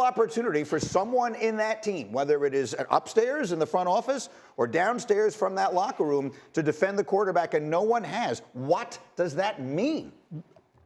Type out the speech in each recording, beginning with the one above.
opportunity for someone in that team, whether it is upstairs in the front office or downstairs from that locker room, to defend the quarterback, and no one has. What does that mean?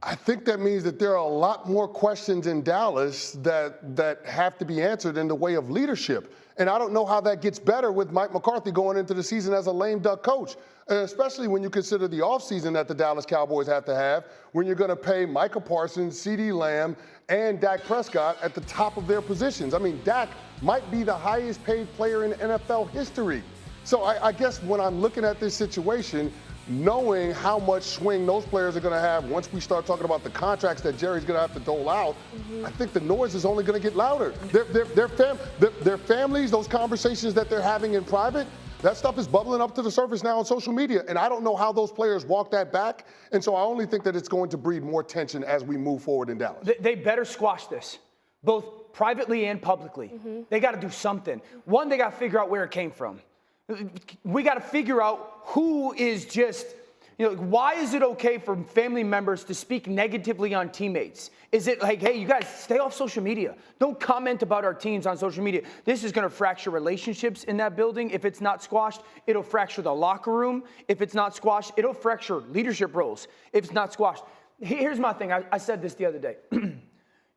I think that means that there are a lot more questions in Dallas that have to be answered in the way of leadership. And I don't know how that gets better with Mike McCarthy going into the season as a lame duck coach, especially when you consider the offseason that the Dallas Cowboys have to have, when you're going to pay Micah Parsons, CeeDee Lamb, and Dak Prescott at the top of their positions. I mean, Dak might be the highest paid player in NFL history. So I guess when I'm looking at this situation, knowing how much swing those players are going to have once we start talking about the contracts that Jerry's going to have to dole out, I think the noise is only going to get louder. Their families, those conversations that they're having in private, that stuff is bubbling up to the surface now on social media. And I don't know how those players walk that back. And so I only think that it's going to breed more tension as we move forward in Dallas. They better squash this, both privately and publicly. They got to do something. One, they got to figure out where it came from. We got to figure out who is just, why is it okay for family members to speak negatively on teammates? Is it like, hey, you guys, stay off social media. Don't comment about our teams on social media. This is going to fracture relationships in that building. If it's not squashed, it'll fracture the locker room. If it's not squashed, it'll fracture leadership roles. If it's not squashed. Here's my thing. I said this the other day.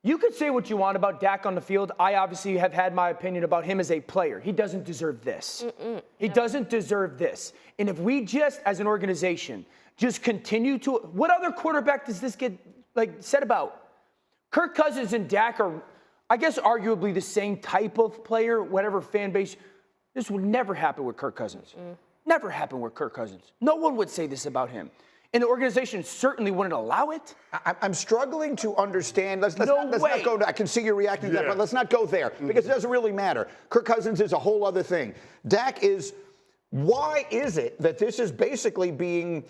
You could say what you want about Dak on the field. I obviously have had my opinion about him as a player. He doesn't deserve this. He doesn't deserve this. And if we just, as an organization, just continue to, what other quarterback does this get said about? Kirk Cousins and Dak are, I guess, arguably the same type of player, whatever fan base. This would never happen with Kirk Cousins. Never happen with Kirk Cousins. No one would say this about him. And the organization certainly wouldn't allow it. I'm struggling to understand. Let's not go there. I can see you reacting to that, but let's not go there because it doesn't really matter. Kirk Cousins is a whole other thing. Dak is, why is it that this is basically being,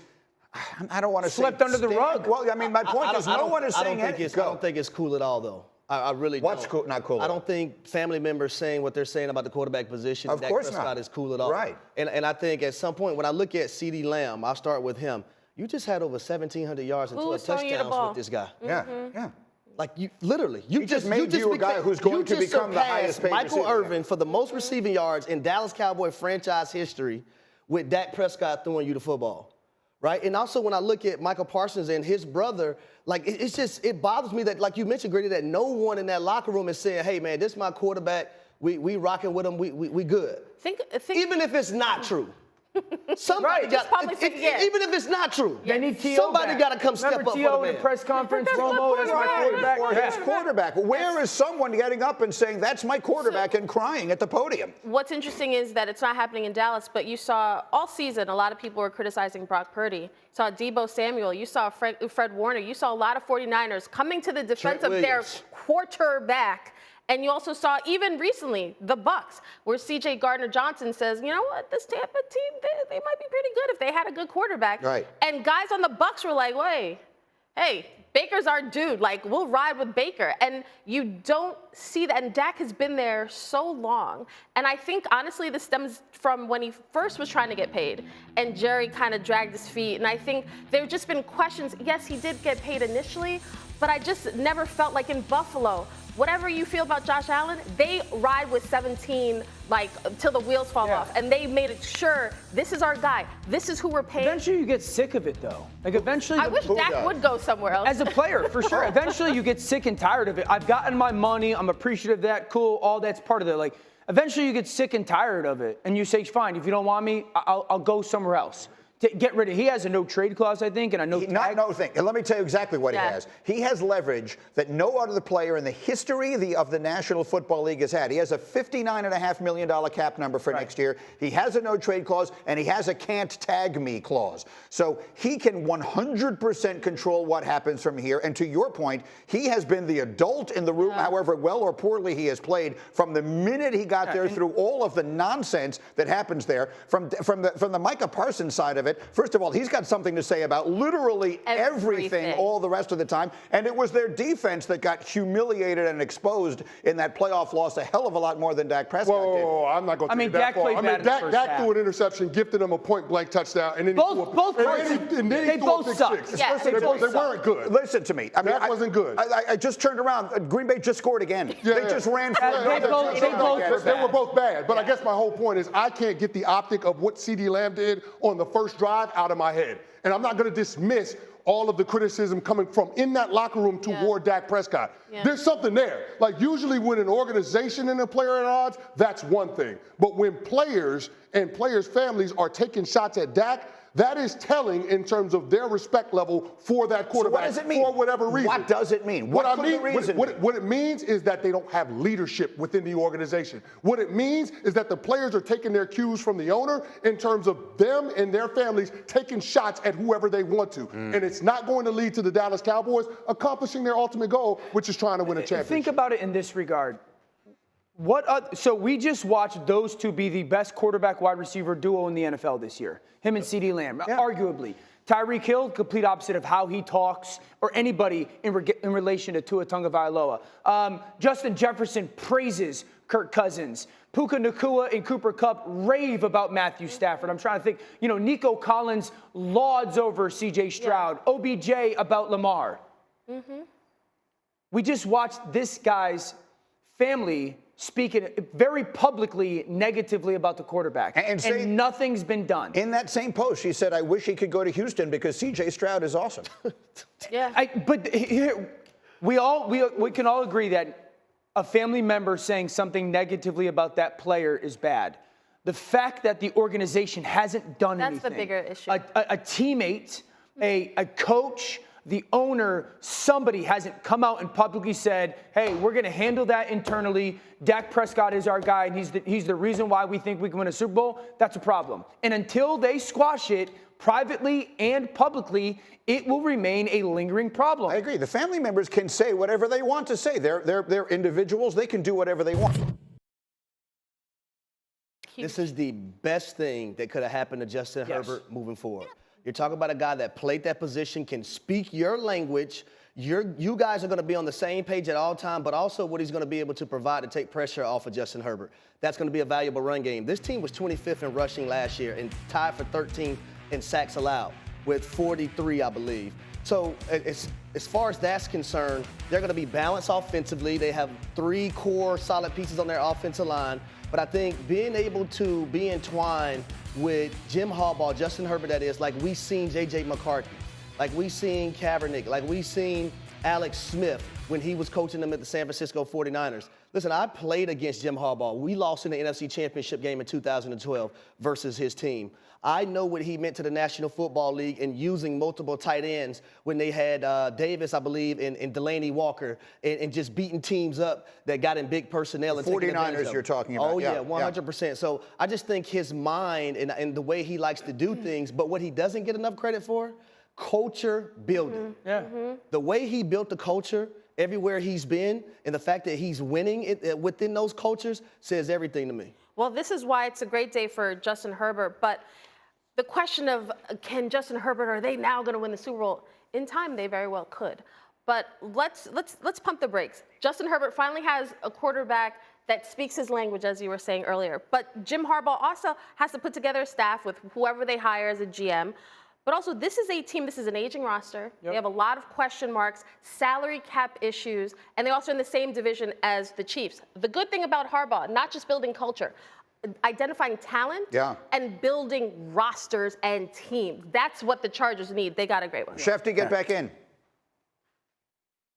I don't want to say swept under the rug? Well, I mean, my point is no one is saying I don't think it's cool at all, though. I really don't. What's cool, not cool? I don't think family members saying what they're saying about the quarterback position, of course Dak Prescott, is cool at all. Right. And I think at some point, when I look at CeeDee Lamb, I'll start with him. You just had over 1,700 yards and 12 touchdowns with this guy. Yeah. Like, you literally. You just made you a guy who's going to become the highest paid Michael receiver. Irvin for the most receiving yards in Dallas Cowboy franchise history with Dak Prescott throwing you the football, right? And also when I look at Michael Parsons and his brother, like, it bothers me that, like you mentioned, Grady, that no one in that locker room is saying, hey, man, this is my quarterback. We rocking with him. We good. Even if it's not true. Somebody got, even if it's not true, they need T.O. somebody got to come step up for the man. in the press conference, Romo, that's my quarterback. Or his quarterback. Where is someone getting up and saying, that's my quarterback, and crying at the podium? What's interesting is that it's not happening in Dallas, but you saw all season a lot of people were criticizing Brock Purdy. You saw Deebo Samuel. You saw Fred Warner. You saw a lot of 49ers coming to the defense of their quarterback. And you also saw, even recently, the Bucs, where C.J. Gardner-Johnson says, you know what, this Tampa team, they might be pretty good if they had a good quarterback. Right. And guys on the Bucs were like, wait, hey, Baker's our dude. Like, we'll ride with Baker. And you don't see that. And Dak has been there so long. And I think, honestly, this stems from when he first was trying to get paid. And Jerry kind of dragged his feet. And I think there have just been questions. Yes, he did get paid initially, but I just never felt like in Buffalo, whatever you feel about Josh Allen, they ride with 17 like till the wheels fall off, and they made it sure this is our guy. This is who we're paying. Eventually, you get sick of it, though. Like eventually, I wish Dak would go somewhere else. As a player, for sure. Eventually, you get sick and tired of it. I've gotten my money. I'm appreciative of that. Cool. All that's part of it. Like eventually, you get sick and tired of it, and you say, "Fine. If you don't want me, I'll go somewhere else." Get rid of. He has a no trade clause, I think, and a no tag. Not no thing. And let me tell you exactly what he has. He has leverage that no other player in the history of the National Football League has had. He has a $59.5 million cap number for next year. He has a no trade clause, and he has a can't tag me clause. So he can 100% control what happens from here. And to your point, he has been the adult in the room, however well or poorly he has played, from the minute he got there through all of the nonsense that happens there. From the Micah Parsons side of it, it. First of all, he's got something to say about literally everything all the rest of the time. And it was their defense that got humiliated and exposed in that playoff loss a hell of a lot more than Dak Prescott did. Whoa, I'm not going to take that Dak far. played bad in the first Dak half. threw an interception, gifted him a point-blank touchdown, and then they both sucked. Yeah, they weren't good. Listen to me. I mean, Dak wasn't good. I just turned around. Green Bay just scored again. Yeah, they just ran for They were both bad. But I guess my whole point is I can't get the optic of what CeeDee Lamb did on the first drive out of my head. And I'm not going to dismiss all of the criticism coming from in that locker room toward Dak Prescott. There's something there. Like usually when an organization and a player are at odds, that's one thing. But when players and players' families are taking shots at Dak, that is telling in terms of their respect level for that quarterback. So what does it mean? For whatever reason. What does it mean? What it means is that they don't have leadership within the organization. What it means is that the players are taking their cues from the owner in terms of them and their families taking shots at whoever they want to. And it's not going to lead to the Dallas Cowboys accomplishing their ultimate goal, which is trying to win a championship. Think about it in this regard. So we just watched those two be the best quarterback-wide receiver duo in the NFL this year. Him and CeeDee Lamb, arguably. Tyreek Hill, complete opposite of how he talks, or anybody in relation to Tua Tagovailoa. Justin Jefferson praises Kirk Cousins. Puka Nacua and Cooper Kupp rave about Matthew Stafford. I'm trying to think. Nico Collins lauds over C.J. Stroud. OBJ about Lamar. We just watched this guy's family speaking very publicly negatively about the quarterback, and nothing's been done. In that same post, she said, "I wish he could go to Houston because C.J. Stroud is awesome." But here, we can all agree that a family member saying something negatively about that player is bad. The fact that the organization hasn't done anything. That's the bigger issue. A teammate, a coach, the owner, somebody hasn't come out and publicly said, hey, we're going to handle that internally. Dak Prescott is our guy, and he's the reason why we think we can win a Super Bowl. That's a problem. And until they squash it privately and publicly, it will remain a lingering problem. I agree. The family members can say whatever they want to say. They're individuals. They can do whatever they want. This is the best thing that could have happened to Justin Herbert moving forward. You're talking about a guy that played that position, can speak your language. You guys are going to be on the same page at all time, but also what he's going to be able to provide to take pressure off of Justin Herbert. That's going to be a valuable run game. This team was 25th in rushing last year and tied for 13th in sacks allowed with 43, I believe. So as far as that's concerned, they're going to be balanced offensively. They have 3 core solid pieces on their offensive line. But I think being able to be entwined with Jim Harbaugh, Justin Herbert, that is, like we seen J.J. McCarthy, like we seen Kaepernick, like we seen Alex Smith when he was coaching them at the San Francisco 49ers. Listen, I played against Jim Harbaugh. We lost in the NFC Championship game in 2012 versus his team. I know what he meant to the National Football League in using multiple tight ends when they had Davis, I believe, and Delaney Walker, and just beating teams up that got in big personnel. The 49ers you're talking about. Oh, yeah, 100%. So I just think his mind and the way he likes to do things, but what he doesn't get enough credit for, culture building. The way he built the culture everywhere he's been, and the fact that he's winning within those cultures says everything to me. Well, this is why it's a great day for Justin Herbert, but the question of can Justin Herbert, are they now going to win the Super Bowl? In time, they very well could. But let's pump the brakes. Justin Herbert finally has a quarterback that speaks his language, as you were saying earlier. But Jim Harbaugh also has to put together a staff with whoever they hire as a GM. But also, this is a team, this is an aging roster. They have a lot of question marks, salary cap issues, and they're also in the same division as the Chiefs. The good thing about Harbaugh, not just building culture, identifying talent and building rosters and teams. That's what the Chargers need. They got a great one. Shefty, get back in.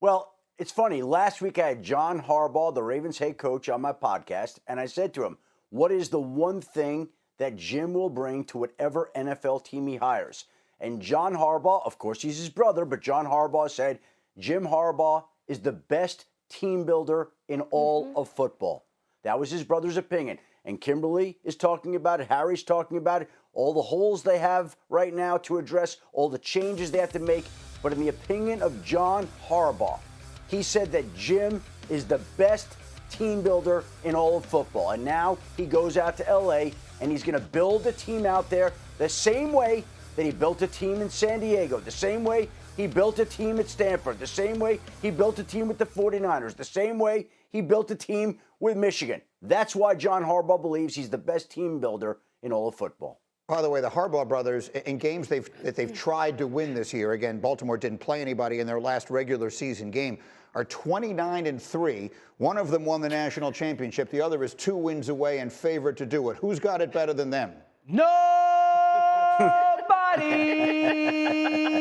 Well, it's funny. Last week I had John Harbaugh, the Ravens head coach, on my podcast, and I said to him, what is the one thing that Jim will bring to whatever NFL team he hires? And John Harbaugh, of course he's his brother, but John Harbaugh said, Jim Harbaugh is the best team builder in all of football. That was his brother's opinion. And Kimberly is talking about it, Harry's talking about it, all the holes they have right now to address, all the changes they have to make. But in the opinion of John Harbaugh, he said that Jim is the best team builder in all of football. And now he goes out to LA and he's going to build a team out there the same way that he built a team in San Diego, the same way he built a team at Stanford, the same way he built a team with the 49ers, the same way he built a team with Michigan. That's why John Harbaugh believes he's the best team builder in all of football. By the way, the Harbaugh brothers, in games that they've tried to win this year, again, Baltimore didn't play anybody in their last regular season game, are 29-3. One of them won the national championship. The other is 2 wins away and favored to do it. Who's got it better than them? Nobody.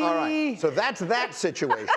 All right, so that's that situation.